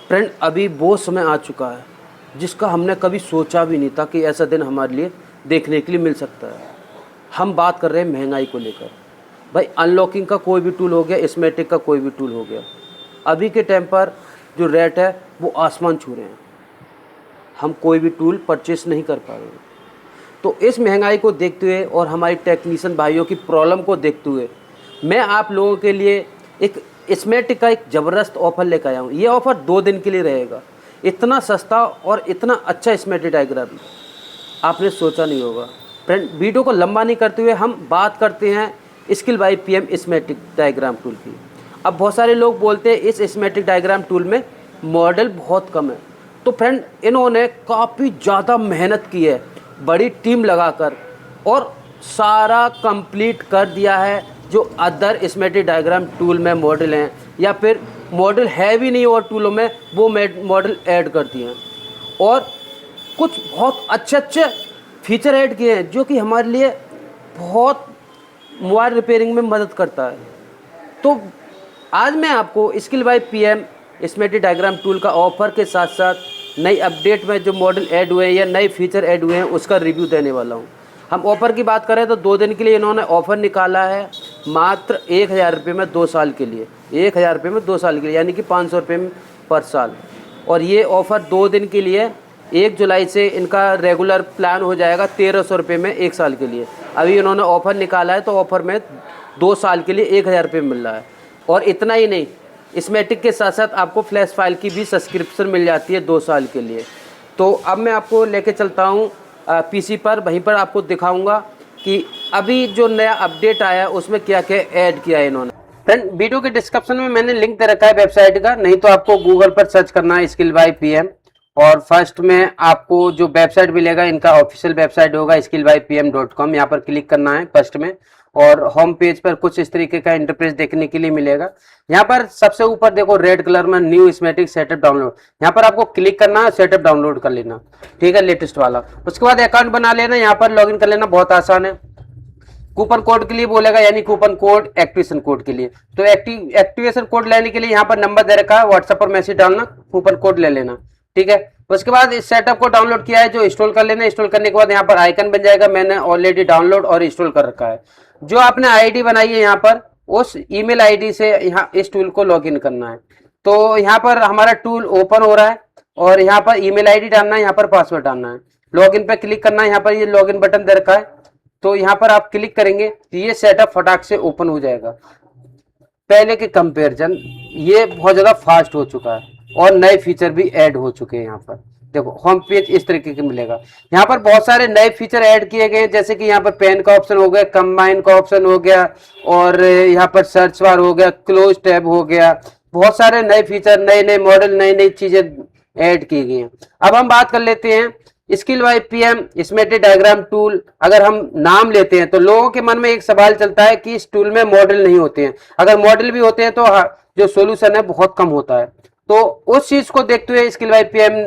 Friend अभी वो समय आ चुका है जिसका हमने कभी सोचा भी नहीं था कि ऐसा दिन हमारे लिए देखने के लिए मिल सकता है। हम बात कर रहे हैं महंगाई को लेकर। भाई अनलॉकिंग का कोई भी टूल हो गया, इसमेटिक का कोई भी टूल हो गया, अभी के टाइम पर जो रेट है वो आसमान छू रहे हैं। हम कोई भी टूल परचेस नहीं कर पा रहे हैं। तो इस महंगाई को देखते हुए और हमारी टेक्नीशियन भाइयों की प्रॉब्लम को देखते हुए मैं आप लोगों के लिए एक इसमेटिक का एक ज़बरदस्त ऑफ़र लेकर आया हूँ। ये ऑफ़र 2 दिन के लिए रहेगा। इतना सस्ता और इतना अच्छा इसमेटिक डायग्राम आपने सोचा नहीं होगा। फ्रेंड वीडियो को लंबा नहीं करते हुए हम बात करते हैं skill by PM schematic diagram tool की। अब बहुत सारे लोग बोलते हैं इस इसमेटिक डायग्राम टूल में मॉडल बहुत कम है। तो फ्रेंड इन्होंने काफ़ी ज़्यादा मेहनत की है, बड़ी टीम लगाकर, और सारा कंप्लीट कर दिया है। जो अदर इसमेटिक डायग्राम टूल में मॉडल हैं या फिर मॉडल है भी नहीं और टूलों में, वो मॉडल ऐड कर दिए हैं और कुछ बहुत अच्छे फीचर ऐड किए हैं जो कि हमारे लिए बहुत मोबाइल रिपेयरिंग में मदद करता है। तो आज मैं आपको skill by PM schematic diagram tool का ऑफ़र के साथ साथ नई अपडेट में जो मॉडल ऐड हुए हैं या नए फीचर ऐड हुए हैं उसका रिव्यू देने वाला हूं। हम ऑफ़र की बात करें तो 2 दिन के लिए इन्होंने ऑफ़र निकाला है, मात्र 1000 रुपये में 2 साल के लिए। 1000 रुपये में 2 साल के लिए, यानी कि 500 रुपये पर साल। और ये ऑफ़र 2 दिन के लिए, 1 जुलाई से इनका रेगुलर प्लान हो जाएगा 1300 रुपये में 1 साल के लिए। अभी इन्होंने ऑफ़र निकाला है तो ऑफ़र में 2 साल के लिए 1000 रुपये मिल रहा है। और इतना ही नहीं, इसमेटिक के साथ साथ आपको फ्लैश फाइल की भी सब्सक्रिप्शन मिल जाती है 2 साल के लिए। तो अब मैं आपको लेके चलता हूँ पीसी पर, वहीं पर आपको दिखाऊंगा कि अभी जो नया अपडेट आया उसमें क्या क्या ऐड किया है इन्होंने। फ्रेंड वीडियो के डिस्क्रिप्शन में मैंने लिंक दे रखा है वेबसाइट का, नहीं तो आपको गूगल पर सर्च करना है स्किल बाय पीएम, और फर्स्ट में आपको जो वेबसाइट मिलेगा इनका ऑफिशियल वेबसाइट होगा skillbypm.com। यहाँ पर क्लिक करना है फर्स्ट में, और होम पेज पर कुछ इस तरीके का इंटरफेस देखने के लिए मिलेगा। यहाँ पर सबसे ऊपर देखो रेड कलर में न्यू इसमेटिक सेटअप डाउनलोड, यहाँ पर आपको क्लिक करना है, सेटअप डाउनलोड कर लेना, ठीक है, लेटेस्ट वाला। उसके बाद अकाउंट बना लेना, यहाँ पर लॉगिन कर लेना, बहुत आसान है। कूपन कोड के लिए बोलेगा, यानी कूपन कोड एक्टिवेशन कोड के लिए। तो एक्टिवेशन कोड लेने के लिए यहाँ पर नंबर दे रखा है, व्हाट्सएप पर मैसेज डालना, कूपन कोड ले लेना, ठीक है। उसके बाद इस सेटअप को डाउनलोड किया है जो इंस्टॉल कर लेना। इंस्टॉल करने के बाद यहाँ पर आइकन बन जाएगा, मैंने ऑलरेडी डाउनलोड और इंस्टॉल कर रखा है। जो आपने आईडी बनाई है यहाँ पर, उस ईमेल आईडी से यहाँ इस टूल को लॉगिन करना है। तो यहाँ पर हमारा टूल ओपन हो रहा है और यहाँ पर ईमेल आईडी डालना है, यहाँ पर पासवर्ड डालना है, लॉगिन पे क्लिक करना है। यहाँ पर ये लॉगिन बटन दे रखा है, तो यहाँ पर आप क्लिक करेंगे तो ये सेटअप फटाक से ओपन हो जाएगा। पहले के कंपैरिजन ये बहुत ज्यादा फास्ट हो चुका है और नए फीचर भी ऐड हो चुके हैं। यहाँ पर देखो होम पेज इस तरीके के मिलेगा। यहाँ पर बहुत सारे नए फीचर ऐड किए गए हैं, जैसे कि यहाँ पर पेन का ऑप्शन हो गया, कंबाइन का ऑप्शन हो गया, और यहाँ पर सर्च बार हो गया, क्लोज टैब हो गया। बहुत सारे नए फीचर, नए नए मॉडल, नई नई चीजें ऐड की गई हैं। अब हम बात कर लेते हैं skill by PM schematic diagram tool. अगर हम नाम लेते हैं तो लोगों के मन में एक सवाल चलता है कि इस टूल में मॉडल नहीं होते हैं, अगर मॉडल भी होते हैं तो जो सॉल्यूशन है बहुत कम होता है। तो उस चीज को देखते हुए स्किल बाय पीएम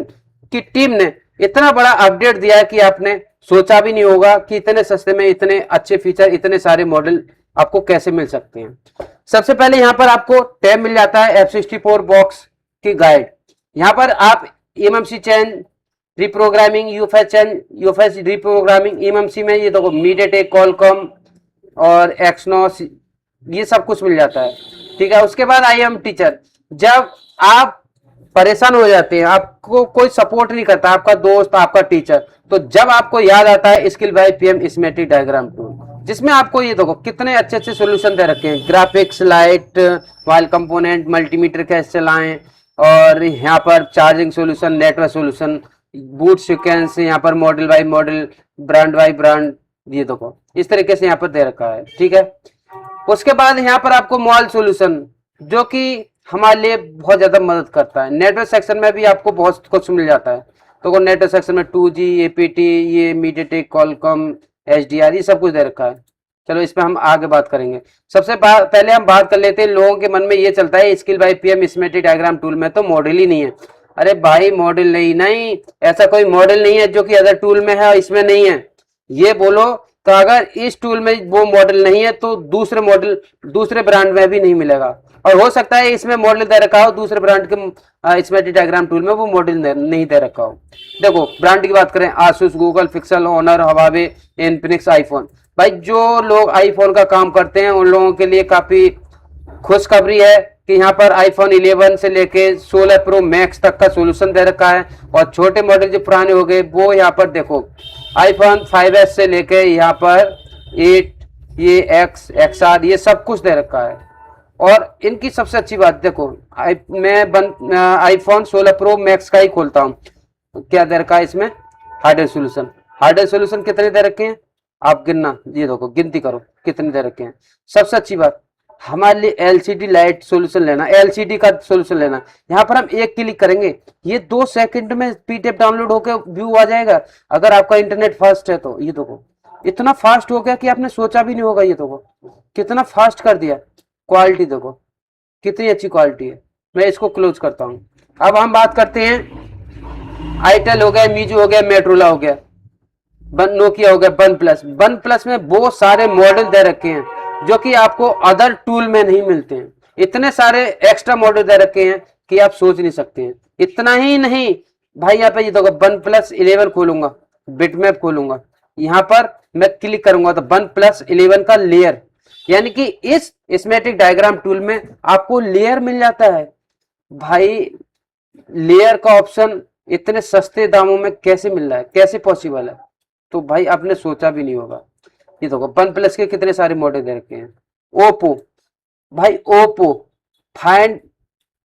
की टीम ने इतना बड़ा अपडेट दिया है कि आपने सोचा भी नहीं होगा कि इतने सस्ते में इतने अच्छे फीचर, इतने सारे मॉडल आपको कैसे मिल सकते हैं। सबसे पहले यहाँ पर आपको टैब मिल जाता है F64 बॉक्स की गाइड। यहाँ पर आप MMC chain reprogramming, UFS reprogramming, MMC में ये देखो मीडियाटेक, कॉलकॉम और एक्सनोस, ये सब कुछ मिल जाता है, ठीक है। उसके बाद आई एम टीचर। जब आप परेशान हो जाते हैं, आपको कोई सपोर्ट नहीं करता, आपका दोस्त, आपका टीचर, तो जब आपको याद आता है skill by PM schematic diagram tool, जिसमें आपको ये देखो कितने अच्छे अच्छे सॉल्यूशन दे रखे हैं। Graphics, light, while component, multimeter कैसे चलाएं, और यहाँ पर charging solution, network solution, boot sequence, यहाँ पर model by model, brand bye brand, ये देखो इस तरीके से यहाँ पर दे रखा है, ठीक है। उसके बाद यहाँ पर आपको मोबाइल सॉल्यूशन, जो कि हमारे लिए बहुत ज्यादा मदद करता है। नेटवर्क सेक्शन में भी आपको बहुत कुछ मिल जाता है। तो नेटवर्क सेक्शन में 2G, APT, ये मीडियाटेक, कॉलकॉम, HDR, ये सब कुछ दे रखा है। चलो इस पर हम आगे बात करेंगे। सबसे पहले हम बात कर लेते हैं, लोगों के मन में ये चलता है skill by PM schematic diagram tool में तो मॉडल ही नहीं है। अरे भाई मॉडल नहीं, ऐसा कोई मॉडल नहीं है जो कि अदर टूल में है इसमें नहीं है। ये बोलो तो अगर इस टूल में वो मॉडल नहीं है तो दूसरे मॉडल दूसरे ब्रांड में भी नहीं मिलेगा। और हो सकता है इसमें मॉडल दे रखा हो दूसरे ब्रांड के स्मेटिक डायग्राम टूल में वो मॉडल नहीं दे रखा हो। देखो ब्रांड की बात करें, Asus, Google, Pixel, Honor, Huawei, Infinix, iPhone. भाई जो लोग आईफोन का काम करते हैं उन लोगों के लिए काफी खुशखबरी है कि यहाँ पर आईफोन 11 से लेके 16 प्रो मैक्स तक का सोल्यूशन दे रखा है। और छोटे मॉडल जो पुराने हो गए वो यहाँ पर देखो आईफोन 5s से लेके यहाँ पर 8, ये एक्स, XR, ये सब कुछ दे रखा है। और इनकी सबसे अच्छी बात देखो, मैं आईफोन 16 प्रो मैक्स का ही खोलता हूँ, क्या दे रखा है इसमें, हार्डवेयर सोल्यूशन। हार्डवेयर सोल्यूशन कितने दे रखे हैं आप गिनना, ये देखो गिनती करो कितने दे रखे हैं। सबसे अच्छी बात, हमारे लिए एलसीडी लाइट सोल्यूशन लेना, एलसीडी का सोल्यूशन लेना, यहाँ पर हम एक क्लिक करेंगे ये 2 सेकंड में पीडीएफ डाउनलोड होकर व्यू आ जाएगा। अगर आपका इंटरनेट फास्ट है तो ये देखो इतना फास्ट हो गया कि आपने सोचा भी नहीं होगा। ये देखो कितना फास्ट कर दिया। क्वालिटी देखो कितनी अच्छी क्वालिटी है। मैं इसको क्लोज करता हूँ। अब हम बात करते हैं आईटेल हो गया, मीजू हो गया, मेट्रोला हो गया, नोकिया हो गया, वन प्लस। वन प्लस में बहुत सारे मॉडल दे रखे हैं जो कि आपको अदर टूल में नहीं मिलते हैं। इतने सारे एक्स्ट्रा मॉडल दे रखे हैं कि आप सोच नहीं सकते हैं। इतना ही नहीं भाई, यहाँ पे ये देखो वन प्लस 11 खोलूंगा, बिटमैप खोलूंगा, यहाँ पर मैं क्लिक करूंगा तो वन प्लस 11 का लेयर, यानी कि इस स्मेटिक डायग्राम टूल में आपको लेयर मिल जाता है। भाई लेयर का ऑप्शन इतने सस्ते दामों में कैसे मिल रहा है, कैसे पॉसिबल है? तो भाई आपने सोचा भी नहीं होगा। ये देखो वन प्लस के कितने सारे मॉडल दे रखे हैं। ओप्पो, भाई Oppo find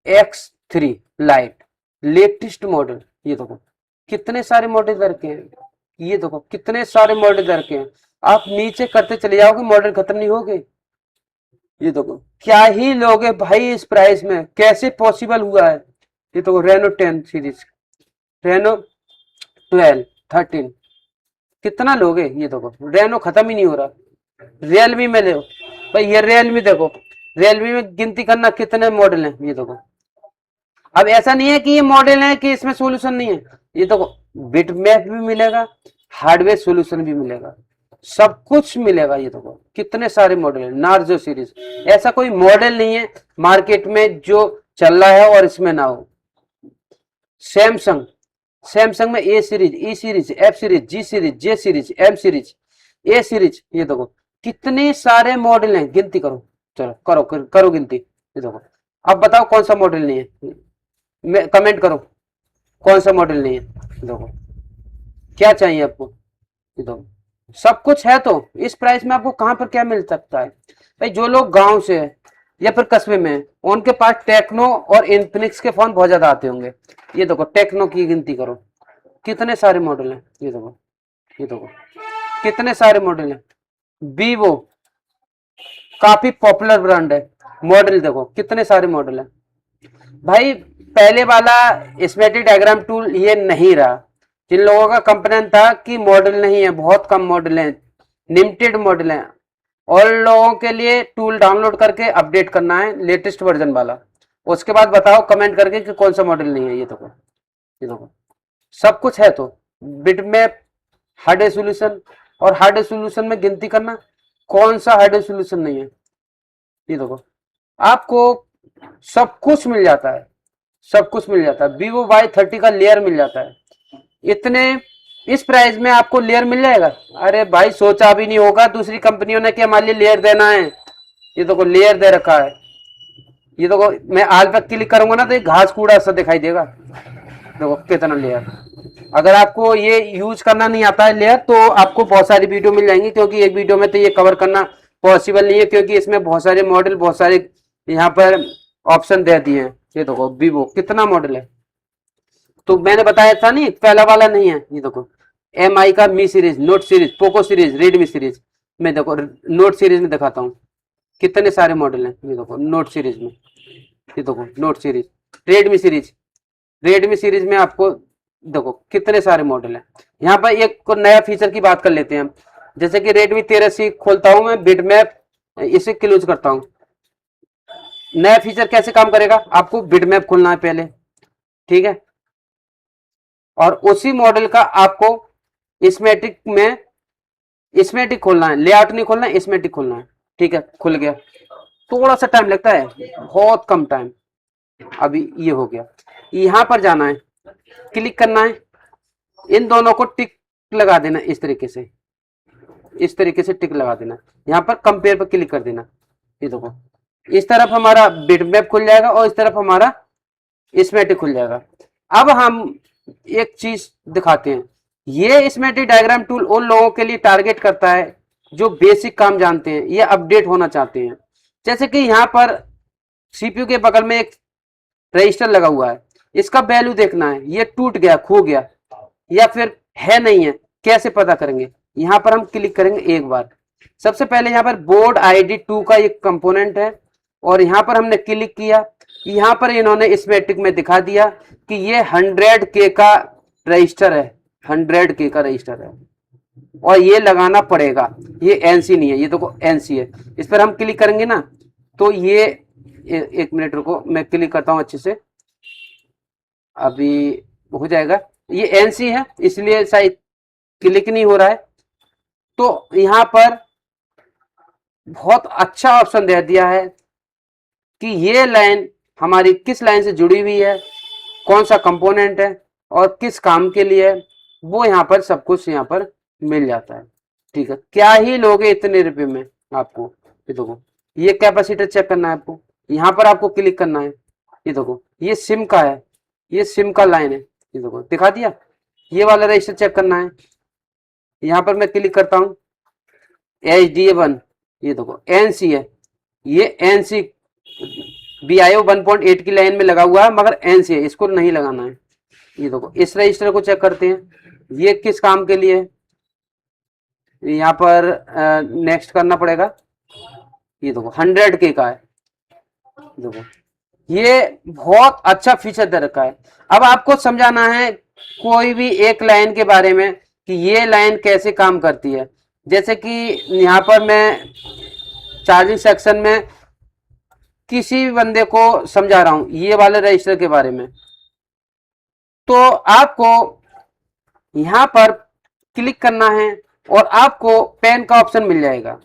X3 light latest model, ये देखो कितने सारे मॉडल दे रखे हैं। ये देखो कितने सारे मॉडल दे रखे हैं। आप नीचे करते चले जाओगे मॉडल खत्म नहीं होगे। ये देखो क्या ही लोगे भाई इस प्राइस में, कैसे पॉसिबल हुआ है? ये देखो रेनो 10 सीरीज, रेनो 12, 13, कितना लोगे? ये देखो रेनो खत्म ही नहीं हो रहा। रियलमी में ले भाई, ये रियलमी देखो, रियलमी में गिनती करना कितने मॉडल हैं। ये देखो अब ऐसा नहीं है कि ये मॉडल है कि इसमें सॉल्यूशन नहीं है। ये देखो बिटमैप भी मिलेगा, हार्डवेयर सॉल्यूशन भी मिलेगा, सब कुछ मिलेगा। ये देखो कितने सारे मॉडल है। नार्जो सीरीज, ऐसा कोई मॉडल नहीं है मार्केट में जो चल रहा है और इसमें ना हो। सैमसंग, सैमसंग में ए सीरीज, ई सीरीज, एफ सीरीज, जी सीरीज, जे सीरीज, एम सीरीज, ए सीरीज, ये देखो कितने सारे मॉडल हैं। गिनती करो, चलो करो करो गिनती। ये देखो अब बताओ कौन सा मॉडल नहीं है, मैं कमेंट करो कौन सा मॉडल नहीं है। देखो क्या चाहिए आपको, ये देखो सब कुछ है। तो इस प्राइस में आपको कहां पर क्या मिल सकता है? भाई जो लोग गांव से है या फिर कस्बे में है उनके पास टेक्नो और इन्फिनिक्स के फोन बहुत ज्यादा आते होंगे। ये देखो टेक्नो की गिनती करो कितने सारे मॉडल हैं। ये देखो, ये देखो कितने सारे मॉडल हैं। वीवो काफी पॉपुलर ब्रांड है, मॉडल देखो कितने सारे मॉडल हैं। भाई पहले वाला स्मेटिक डायग्राम टूल ये नहीं रहा। जिन लोगों का कंप्लेन था कि मॉडल नहीं है, बहुत कम मॉडल हैं, लिमिटेड मॉडल हैं, और लोगों के लिए टूल डाउनलोड करके अपडेट करना है लेटेस्ट वर्जन वाला। उसके बाद बताओ कमेंट करके कि कौन सा मॉडल नहीं है। ये देखो, ये देखो सब कुछ है। तो बिटमैप, हार्डवेयर सॉल्यूशन, और हार्डवेयर सॉल्यूशन में गिनती करना कौन सा हार्डवेयर सॉल्यूशन नहीं है। ये देखो आपको सब कुछ मिल जाता है, सब कुछ मिल जाता है। Vivo Y30 का लेयर मिल जाता है। इतने इस प्राइस में आपको लेयर मिल जाएगा। अरे भाई सोचा भी नहीं होगा दूसरी कंपनियों ने कि हमारे लिए लेयर देना है। ये देखो लेयर दे रखा है। ये देखो मैं आल पे क्लिक करूंगा ना तो ये घास कूड़ा सा दिखाई देगा। देखो कितना लेयर। अगर आपको ये यूज करना नहीं आता है लेयर तो आपको बहुत सारी वीडियो मिल जाएंगी, क्योंकि एक वीडियो में तो ये कवर करना पॉसिबल नहीं है, क्योंकि इसमें बहुत सारे मॉडल, बहुत सारे यहाँ पर ऑप्शन दे दिए हैं। ये देखो वीवो कितना मॉडल है। तो मैंने बताया था नहीं पहला वाला नहीं है। ये देखो MI का Mi series, note series, Poco series, Redmi series में देखो, नोट सीरीज में दिखाता हूँ कितने सारे मॉडल हैं। ये देखो नोट सीरीज में, ये देखो note series, Redmi series, Redmi series में आपको देखो कितने सारे मॉडल हैं। यहाँ पर एक नया फीचर की बात कर लेते हैं हम। जैसे कि रेडमी 13C खोलता हूं मैं, बिटमैप इसे क्लोज करता हूं। नया फीचर कैसे काम करेगा, आपको बिटमैप खोलना है पहले, ठीक है, और उसी मॉडल का आपको स्मेटिक में स्कीमेटिक खोलना है, लेआउट नहीं खोलना है, स्कीमेटिक खोलना है। ठीक है, खुल गया। थोड़ा सा टाइम लगता है, बहुत कम टाइम। अभी ये हो गया, यहां पर जाना है, क्लिक करना है, इन दोनों को टिक लगा देना, इस तरीके से, इस तरीके से टिक लगा देना। यहाँ पर कंपेयर पर क्लिक कर देना। ये देखो, इस तरफ हमारा बिटमैप खुल जाएगा और इस तरफ हमारा स्कीमेटिक खुल जाएगा। अब हम एक चीज दिखाते हैं, ये स्कीमेटिक डायग्राम टूल उन लोगों के लिए टारगेट करता है जो बेसिक काम जानते हैं, ये अपडेट होना चाहते हैं। जैसे कि यहाँ पर सीपीयू के बगल में एक रजिस्टर लगा हुआ है, इसका वैल्यू देखना है, ये टूट गया, खो गया या फिर है नहीं है, कैसे पता करेंगे? यहाँ पर हम क्लिक करेंगे एक बार। सबसे पहले यहाँ पर बोर्ड आईडी 2 का एक कंपोनेंट है और यहाँ पर हमने क्लिक किया। यहाँ पर इन्होंने स्कीमेटिक में दिखा दिया कि ये 100K का रजिस्टर है, 100K का रजिस्टर है और ये लगाना पड़ेगा, ये एनसी नहीं है, ये देखो एनसी है। इस पर हम क्लिक करेंगे ना तो ये एक मिनट रुको, मैं क्लिक करता हूं अच्छे से, अभी हो जाएगा। ये एनसी है इसलिए शायद क्लिक नहीं हो रहा है। तो यहाँ पर बहुत अच्छा ऑप्शन दे दिया है कि ये लाइन हमारी किस लाइन से जुड़ी हुई है, कौन सा कंपोनेंट है और किस काम के लिए है, वो यहाँ पर सब कुछ यहाँ पर मिल जाता है। ठीक है, क्या ही लोगे इतने रुपए में आपको। ये देखो, ये कैपेसिटर चेक करना है आपको, यहाँ पर आपको क्लिक करना है। ये देखो, ये सिम का है, ये सिम का लाइन है, ये देखो दिखा दिया। ये वाला रजिस्टर चेक करना है, यहाँ पर मैं क्लिक करता हूँ, HD1, ये देखो एनसी है, ये एनसी BIO 1.8 की लाइन में लगा हुआ है मगर एनसी है, इसको नहीं लगाना है। ये देखो, इस रजिस्टर को चेक करते हैं, ये किस काम के लिए है, यहाँ पर नेक्स्ट करना पड़ेगा। ये देखो 100K का है, देखो ये बहुत अच्छा फीचर दे रखा है। अब आपको समझाना है कोई भी एक लाइन के बारे में कि ये लाइन कैसे काम करती है। जैसे कि यहाँ पर मैं चार्जिंग सेक्शन में किसी भी बंदे को समझा रहा हूं ये वाले रजिस्टर के बारे में, तो आपको यहां पर क्लिक करना है और आपको पेन का ऑप्शन मिल जाएगा।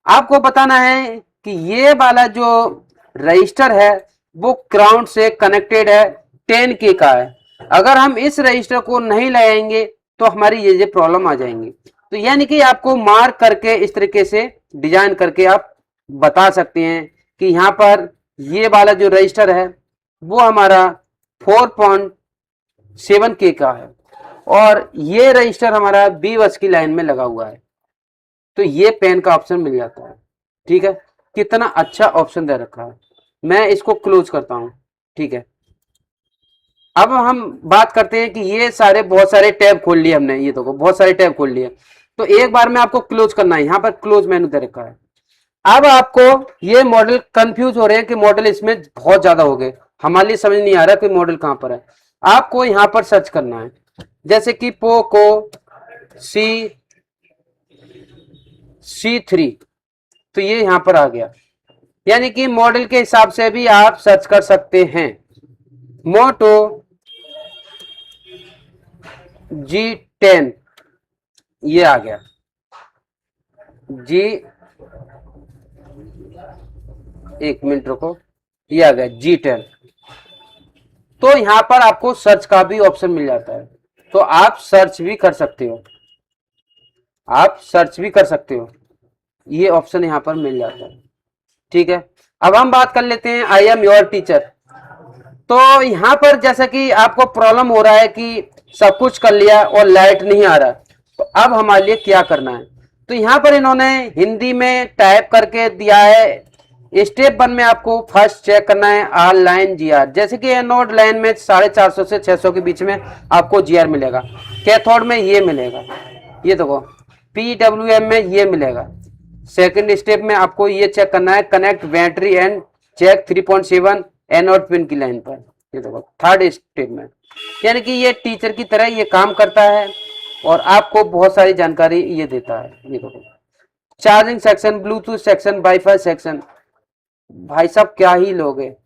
आपको बताना है कि ये वाला जो रजिस्टर है वो ग्राउंड से कनेक्टेड है, 10K का है। अगर हम इस रजिस्टर को नहीं लगाएंगे तो हमारी ये प्रॉब्लम आ जाएंगी। तो यानी कि आपको मार्क करके इस तरीके से डिजाइन करके आप बता सकते हैं कि यहाँ पर ये वाला जो रजिस्टर है वो हमारा 4.7K का है और ये रजिस्टर हमारा 20 की लाइन में लगा हुआ है। तो ये पेन का ऑप्शन मिल जाता है। ठीक है, कितना अच्छा ऑप्शन दे रखा है। मैं इसको क्लोज करता हूं। ठीक है, अब हम बात करते हैं कि ये सारे बहुत सारे टैब खोल लिए हमने, ये देखो बहुत सारे टैब खोल लिए। तो एक बार में आपको क्लोज करना है, यहाँ पर क्लोज मेनू दे रखा है। अब आपको ये मॉडल कंफ्यूज हो रहे हैं कि मॉडल इसमें बहुत ज्यादा हो गए, हमारे लिए समझ नहीं आ रहा कि मॉडल कहां पर है। आपको यहां पर सर्च करना है, जैसे कि पोको C3, तो ये यहां पर आ गया। यानी कि मॉडल के हिसाब से भी आप सर्च कर सकते हैं। मोटो G10, ये आ गया एक मिनट रुको, ये आ गया G10। तो यहां पर आपको सर्च का भी ऑप्शन मिल जाता है, तो आप सर्च भी कर सकते हो, आप सर्च भी कर सकते हो, ये ऑप्शन यहां पर मिल जाता है। ठीक है, अब हम बात कर लेते हैं आई एम योर टीचर। तो यहां पर जैसा कि आपको प्रॉब्लम हो रहा है कि सब कुछ कर लिया और लाइट नहीं आ रहा, तो अब हमारे लिए क्या करना है। तो यहां पर इन्होंने हिंदी में टाइप करके दिया है। स्टेप 1 में आपको फर्स्ट चेक करना है ऑल लाइन GR। जैसे कि एनोड लाइन में 450 से 600 के बीच में आपको GR मिलेगा, कैथोड में ये मिलेगा, ये देखो PWM में ये मिलेगा। सेकंड स्टेप में आपको ये चेक करना है connect battery and check 3.7 anode pin की लाइन पर, ये देखो थर्ड स्टेप में। यानी कि ये टीचर की तरह ये काम करता है और आपको बहुत सारी जानकारी ये देता है। ये देखो charging section, Bluetooth section, wifi section, भाई साहब क्या ही लोगे।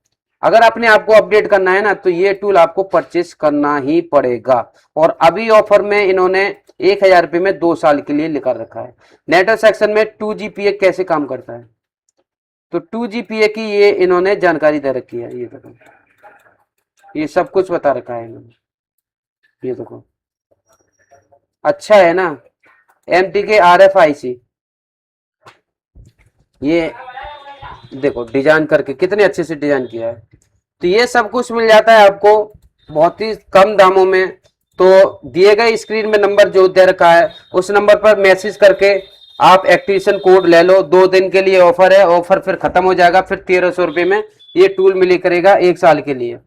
अगर अपने आप को अपडेट करना है ना तो ये टूल आपको परचेस करना ही पड़ेगा। और अभी ऑफर में इन्होंने 1000 रुपये में 2 साल के लिए लिखा रखा है। नेटवर्क सेक्शन में 2GPA कैसे काम करता है, तो 2GPA की ये इन्होंने जानकारी दे रखी है। ये देखो, ये सब कुछ बता रखा है इन्होंने। ये देखो, अच्छा है ना। MTK RFIC, ये देखो डिजाइन करके कितने अच्छे से डिजाइन किया है। तो ये सब कुछ मिल जाता है आपको बहुत ही कम दामों में। तो दिए गए स्क्रीन में नंबर जो दे रखा है उस नंबर पर मैसेज करके आप एक्टिवेशन कोड ले लो। 2 दिन के लिए ऑफर है, ऑफर फिर खत्म हो जाएगा, फिर 1300 रुपये में ये टूल मिली करेगा 1 साल के लिए।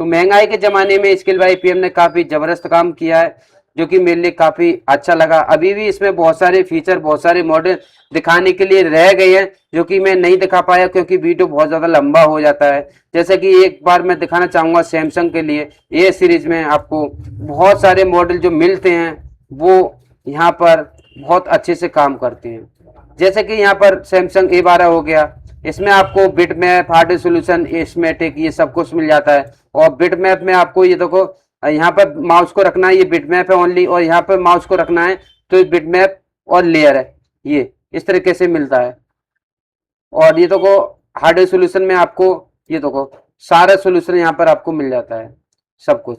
तो महंगाई के जमाने में स्किल बाय PM ने काफी जबरदस्त काम किया है, जो कि मेरे लिए काफी अच्छा लगा। अभी भी इसमें बहुत सारे फीचर, बहुत सारे मॉडल दिखाने के लिए रह गए हैं, जो कि मैं नहीं दिखा पाया क्योंकि वीडियो बहुत ज्यादा लंबा हो जाता है। जैसे कि एक बार मैं दिखाना चाहूंगा सैमसंग के लिए, ए सीरीज में आपको बहुत सारे मॉडल जो मिलते हैं वो यहाँ पर बहुत अच्छे से काम करते हैं। जैसे कि यहाँ पर सैमसंग A12 हो गया, इसमें आपको bit map, hardware solution, asthmatic, ये सब कुछ मिल जाता है। और बिट मैप में आपको ये देखो, यहाँ पर माउस को रखना है, ये बिट मैप है ओनली, और यहाँ पर माउस को रखना है तो ये बिट मैप और लेयर है, ये इस तरीके से मिलता है। और ये देखो हार्डवेयर सोल्यूशन में आपको ये देखो सारा सोल्यूशन यहाँ पर आपको मिल जाता है सब कुछ।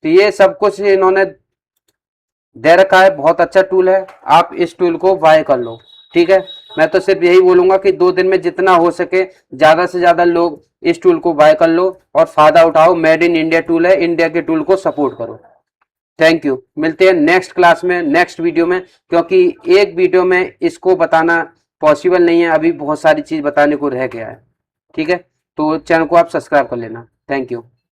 तो ये सब कुछ इन्होंने दे रखा है, बहुत अच्छा टूल है, आप इस टूल को बाय कर लो। ठीक है, मैं तो सिर्फ यही बोलूंगा कि 2 दिन में जितना हो सके ज्यादा से ज्यादा लोग इस टूल को बाय कर लो और फायदा उठाओ। मेड इन इंडिया टूल है, इंडिया के टूल को सपोर्ट करो। थैंक यू, मिलते हैं नेक्स्ट क्लास में, नेक्स्ट वीडियो में, क्योंकि एक वीडियो में इसको बताना पॉसिबल नहीं है, अभी बहुत सारी चीज बताने को रह गया है। ठीक है, तो चैनल को आप सब्सक्राइब कर लेना। Thank you.